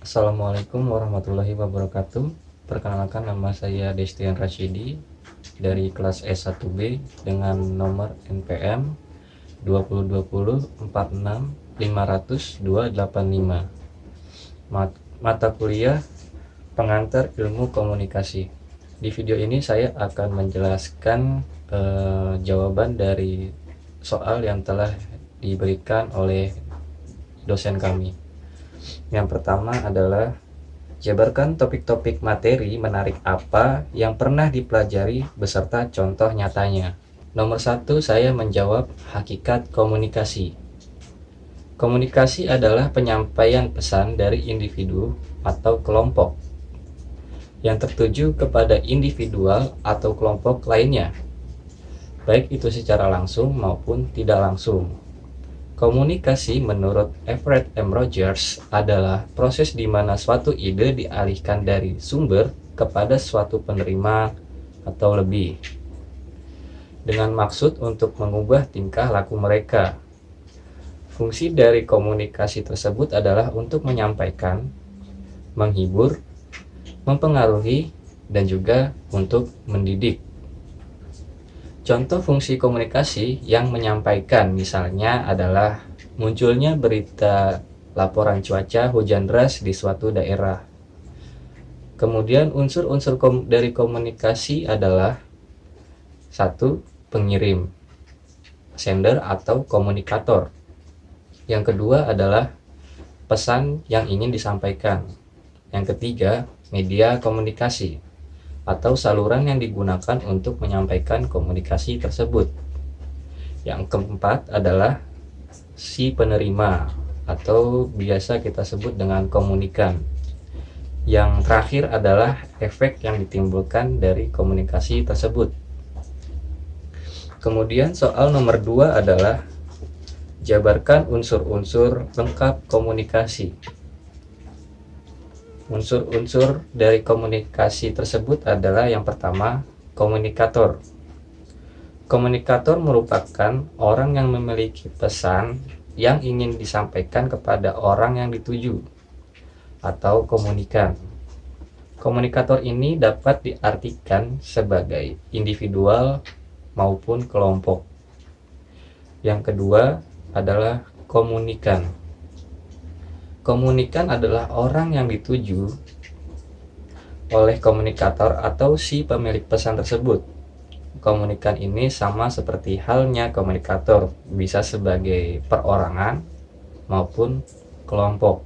Assalamualaikum warahmatullahi wabarakatuh. Perkenalkan, nama saya Destian Rashidi dari kelas S1B dengan nomor NPM 2020 46 500 285. Mata kuliah pengantar ilmu komunikasi. Di video ini saya akan menjelaskan jawaban dari soal yang telah diberikan oleh dosen kami. Yang pertama adalah jabarkan topik-topik materi menarik apa yang pernah dipelajari beserta contoh nyatanya. Nomor 1, saya menjawab hakikat komunikasi. Komunikasi adalah penyampaian pesan dari individu atau kelompok yang tertuju kepada individual atau kelompok lainnya, baik itu secara langsung maupun tidak langsung. Komunikasi menurut Everett M. Rogers adalah proses di mana suatu ide dialihkan dari sumber kepada suatu penerima atau lebih, dengan maksud untuk mengubah tingkah laku mereka. Fungsi dari komunikasi tersebut adalah untuk menyampaikan, menghibur, mempengaruhi, dan juga untuk mendidik. Contoh fungsi komunikasi yang menyampaikan misalnya adalah munculnya berita laporan cuaca hujan deras di suatu daerah. Kemudian unsur-unsur dari komunikasi adalah 1. Pengirim, sender atau komunikator. Yang kedua adalah pesan yang ingin disampaikan. Yang ketiga, media komunikasi atau saluran yang digunakan untuk menyampaikan komunikasi tersebut. Yang keempat adalah si penerima atau biasa kita sebut dengan komunikan. Yang terakhir adalah efek yang ditimbulkan dari komunikasi tersebut. Kemudian soal nomor 2 adalah jabarkan unsur-unsur lengkap komunikasi. Unsur-unsur dari komunikasi tersebut adalah yang pertama, komunikator. Komunikator merupakan orang yang memiliki pesan yang ingin disampaikan kepada orang yang dituju atau komunikan. Komunikator ini dapat diartikan sebagai individual maupun kelompok. Yang kedua adalah komunikan. Komunikan adalah orang yang dituju oleh komunikator atau si pemilik pesan tersebut. Komunikan ini sama seperti halnya komunikator, bisa sebagai perorangan maupun kelompok.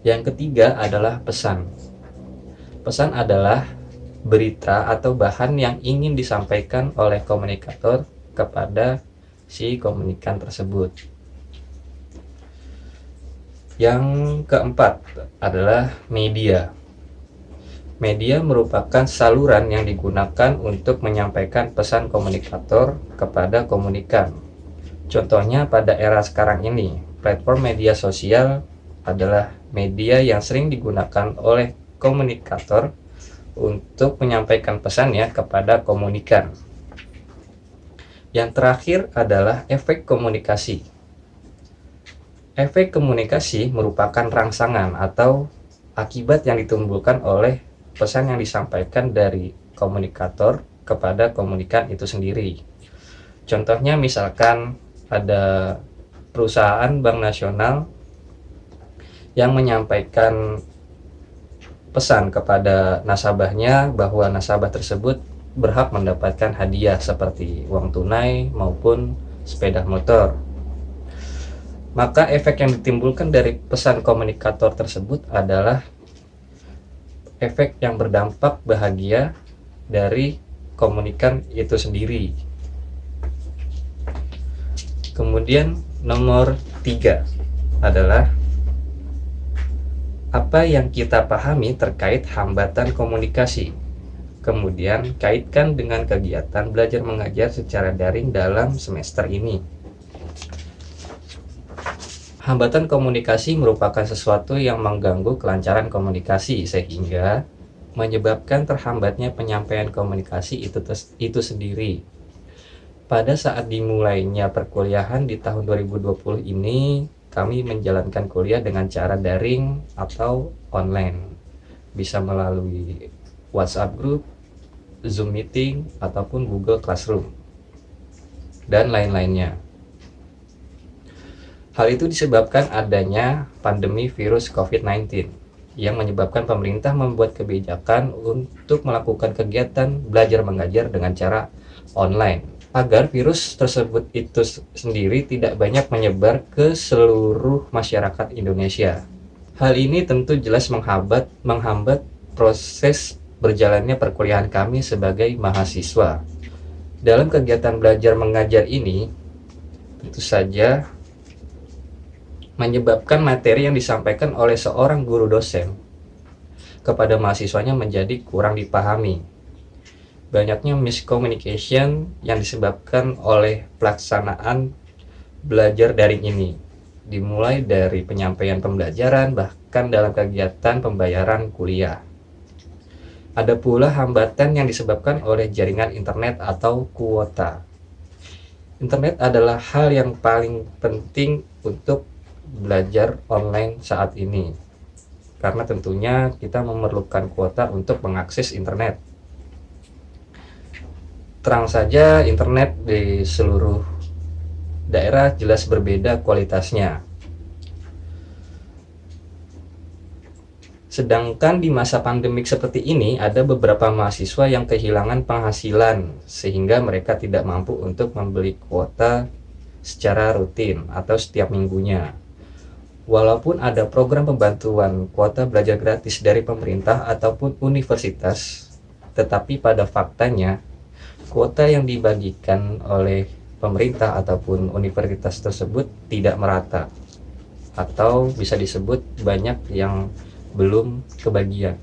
Yang ketiga adalah pesan. Pesan adalah berita atau bahan yang ingin disampaikan oleh komunikator kepada si komunikan tersebut. Yang keempat adalah media. Media merupakan saluran yang digunakan untuk menyampaikan pesan komunikator kepada komunikan. Contohnya pada era sekarang ini, platform media sosial adalah media yang sering digunakan oleh komunikator untuk menyampaikan pesannya kepada komunikan. Yang terakhir adalah efek komunikasi. Efek komunikasi merupakan rangsangan atau akibat yang ditimbulkan oleh pesan yang disampaikan dari komunikator kepada komunikan itu sendiri. Contohnya misalkan ada perusahaan bank nasional yang menyampaikan pesan kepada nasabahnya bahwa nasabah tersebut berhak mendapatkan hadiah seperti uang tunai maupun sepeda motor. Maka efek yang ditimbulkan dari pesan komunikator tersebut adalah efek yang berdampak bahagia dari komunikan itu sendiri. Kemudian nomor 3 adalah apa yang kita pahami terkait hambatan komunikasi. Kemudian kaitkan dengan kegiatan belajar mengajar secara daring dalam semester ini. Hambatan komunikasi merupakan sesuatu yang mengganggu kelancaran komunikasi sehingga menyebabkan terhambatnya penyampaian komunikasi itu sendiri. Pada saat dimulainya perkuliahan di tahun 2020 ini, kami menjalankan kuliah dengan cara daring atau online, bisa melalui WhatsApp group, Zoom meeting, ataupun Google Classroom, dan lain-lainnya. Hal itu disebabkan adanya pandemi virus COVID-19 yang menyebabkan pemerintah membuat kebijakan untuk melakukan kegiatan belajar mengajar dengan cara online, agar virus tersebut itu sendiri tidak banyak menyebar ke seluruh masyarakat Indonesia. Hal ini tentu jelas menghambat proses berjalannya perkuliahan kami sebagai mahasiswa. Dalam kegiatan belajar mengajar ini, tentu saja menyebabkan materi yang disampaikan oleh seorang guru dosen kepada mahasiswanya menjadi kurang dipahami. Banyaknya miscommunication yang disebabkan oleh pelaksanaan belajar daring ini, dimulai dari penyampaian pembelajaran bahkan dalam kegiatan pembayaran kuliah. Ada pula hambatan yang disebabkan oleh jaringan internet atau kuota. Internet adalah hal yang paling penting untuk belajar online saat ini, karena tentunya kita memerlukan kuota untuk mengakses internet. Terang saja, internet di seluruh daerah jelas berbeda kualitasnya. Sedangkan di masa pandemik seperti ini, ada beberapa mahasiswa yang kehilangan penghasilan sehingga mereka tidak mampu untuk membeli kuota secara rutin atau setiap minggunya. Walaupun ada program pembantuan kuota belajar gratis dari pemerintah ataupun universitas, tetapi pada faktanya kuota yang dibagikan oleh pemerintah ataupun universitas tersebut tidak merata, atau bisa disebut banyak yang belum kebagian.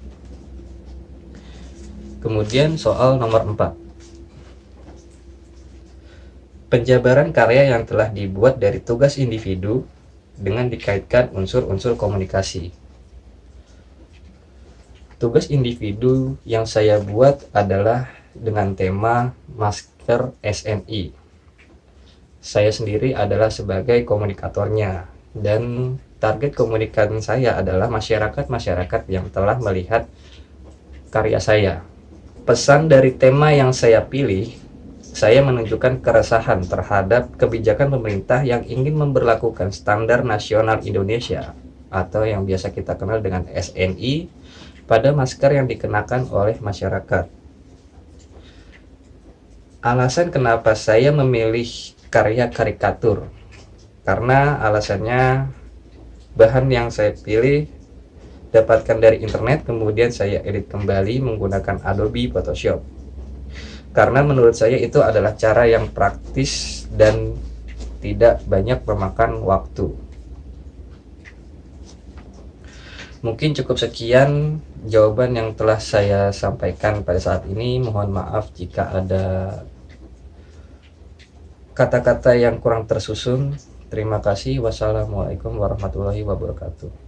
Kemudian soal nomor 4, penjabaran karya yang telah dibuat dari tugas individu dengan dikaitkan unsur-unsur komunikasi. Tugas individu yang saya buat adalah dengan tema Masker SNI. Saya sendiri adalah sebagai komunikatornya, dan target komunikasi saya adalah masyarakat-masyarakat yang telah melihat karya saya. Pesan dari tema yang saya pilih, saya menunjukkan keresahan terhadap kebijakan pemerintah yang ingin memberlakukan standar nasional Indonesia atau yang biasa kita kenal dengan SNI pada masker yang dikenakan oleh masyarakat. Alasan kenapa saya memilih karya karikatur, karena alasannya bahan yang saya pilih dapatkan dari internet, kemudian saya edit kembali menggunakan Adobe Photoshop. Karena menurut saya itu adalah cara yang praktis dan tidak banyak memakan waktu. Mungkin cukup sekian jawaban yang telah saya sampaikan pada saat ini. Mohon maaf jika ada kata-kata yang kurang tersusun. Terima kasih. Wassalamualaikum warahmatullahi wabarakatuh.